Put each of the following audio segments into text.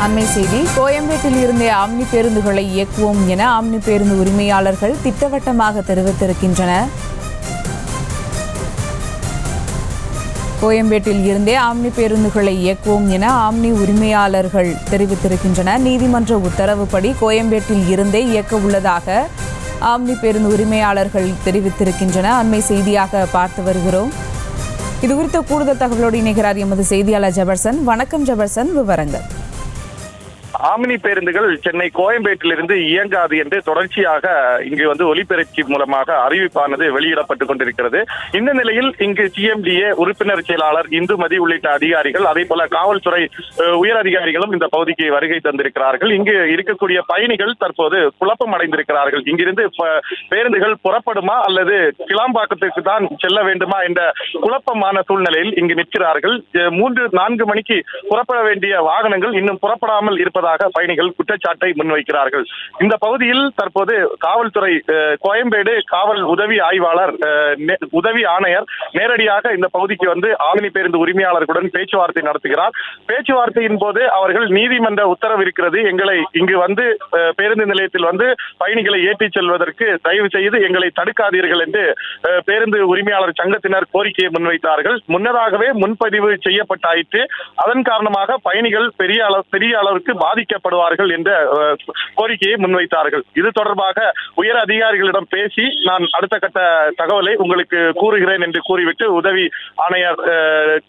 அண்மை செய்தி. கோயம்பேட்டில் இருந்தே ஆம்னி பேருந்துகளை இயக்குவோம் என ஆம்னி பேருந்து உரிமையாளர்கள் திட்டவட்டமாக தெரிவித்திருக்கின்றனர். கோயம்பேட்டில் இருந்தே ஆம்னி பேருந்துகளை இயக்குவோம் என ஆம்னி உரிமையாளர்கள் தெரிவித்திருக்கின்றனர். நீதிமன்ற உத்தரவுப்படி கோயம்பேட்டில் இருந்தே இயக்க உள்ளதாக ஆம்னி பேருந்து உரிமையாளர்கள் தெரிவித்திருக்கின்றனர். அண்மை செய்தியாக பார்த்து வருகிறோம். இது குறித்த கூடுதல் தகவலோடு இணைகிறார் எமது செய்தியாளர் ஜெபர்சன். வணக்கம் ஜெபர்சன், விவரங்கள். ஆம்னி பேருந்துகள் சென்னை கோயம்பேட்டிலிருந்து இயங்காது என்று தொடர்ச்சியாக இங்கு ஒலிபெருக்கி மூலமாக அறிவிப்பானது வெளியிடப்பட்டுக் கொண்டிருக்கிறது. இந்த நிலையில் இங்கு சிஎம்டிஏ உறுப்பினர் செயலாளர் இந்துமதி உள்ளிட்ட அதிகாரிகள், அதே போல காவல்துறை உயர் அதிகாரிகளும் இந்த பகுதிக்கு வருகை தந்திருக்கிறார்கள். இங்கு இருக்கக்கூடிய பயணிகள் தற்போது குழப்பம் அடைந்திருக்கிறார்கள். இங்கிருந்து பேருந்துகள் புறப்படுமா அல்லது கிளாம்பாக்கத்திற்கு தான் செல்ல வேண்டுமா என்ற குழப்பமான சூழ்நிலையில் இங்கு நிற்கிறார்கள். 3-4 மணிக்கு புறப்பட வேண்டிய வாகனங்கள் இன்னும் புறப்படாமல் இருப்பதாக பயணிகள் குற்றச்சாட்டை முன்வைக்கிறார்கள். இந்த பகுதியில் தற்போது காவல்துறை கோயம்பேடு காவல் உதவி ஆய்வாளர் உதவி ஆணையர் நேரடியாக இந்த பகுதிக்கு ஆம்னி பேருந்து உரிமையாளர்களுடன் பேச்சுவார்த்தை நடத்துகிறார். பேச்சுவார்த்தையின் போது அவர்கள் நீதிமன்ற உத்தரவு இருக்கிறது, எங்களை இங்கு பேருந்து நிலையத்தில் பயணிகளை ஏற்றிச் செல்வதற்கு தயவு செய்து எங்களை தடுக்காதீர்கள் என்று பேருந்து உரிமையாளர் சங்கத்தினர் கோரிக்கையை முன்வைத்தார்கள். முன்னதாகவே முன்பதிவு செய்யப்பட்டாயிற்று. அதன் காரணமாக பயணிகள் பெரிய அளவுக்கு பாதிக்கப்படுவார்கள் என்ற கோரிக்கையை முன்வைத்தார்கள். இது தொடர்பாக உயர் அதிகாரிகளிடம் பேசி நான் அடுத்த கட்ட தகவலை உங்களுக்கு கூறுகிறேன் என்று கூறிவிட்டு உதவி ஆணையர்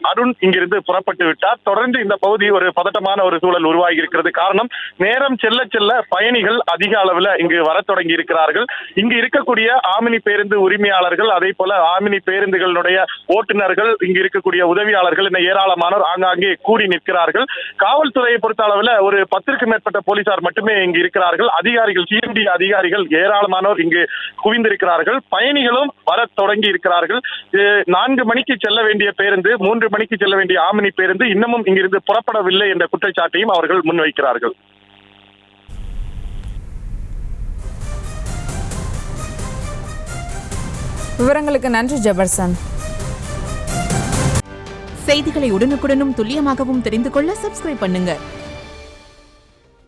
அருண் இங்கிருந்து புறப்பட்டு விட்டார். தொடர்ந்து இந்த பகுதி ஒரு பதட்டமான ஒரு சூழல் உருவாகி இருக்கிறது. காரணம், நேரம் செல்ல செல்ல பயணிகள் அதிக அளவில் இங்கு வர தொடங்கி இருக்கிறார்கள். இங்கு இருக்கக்கூடிய ஆம்னி பேருந்து உரிமையாளர்கள், அதே போல ஆம்னி பேருந்துகளுடைய ஓட்டுநர்கள், இங்கு இருக்கக்கூடிய உதவியாளர்கள் என ஏராளமானோர் ஆங்காங்கே கூடி நிற்கிறார்கள். காவல்துறையை பொறுத்த அளவில் ஒரு 10க்கும் மேற்பட்ட போலீசார் மட்டுமே இங்கு இருக்கிறார்கள். அதிகாரிகள், சிஎம்டி அதிகாரிகள் ஏராளமானோர் இங்கு குவிந்திருக்கிறார்கள். பயணிகளும் வர தொடங்கி இருக்கிறார்கள். 4 மணிக்கு செல்ல வேண்டிய பேருந்து, 3 மணிக்கு செல்ல வேண்டிய ஆம்னி பேருந்து இன்னமும் இங்கிருந்து புறப்படவில்லை என்ற குற்றச்சாட்டையும் அவர்கள் முன்வைக்கிறார்கள். விவரங்களுக்கு நன்றி ஜெபர்சன். செய்திகளை உடனுக்குடனும் துல்லியமாகவும் தெரிந்து கொள்ள சப்ஸ்கிரைப் பண்ணுங்க.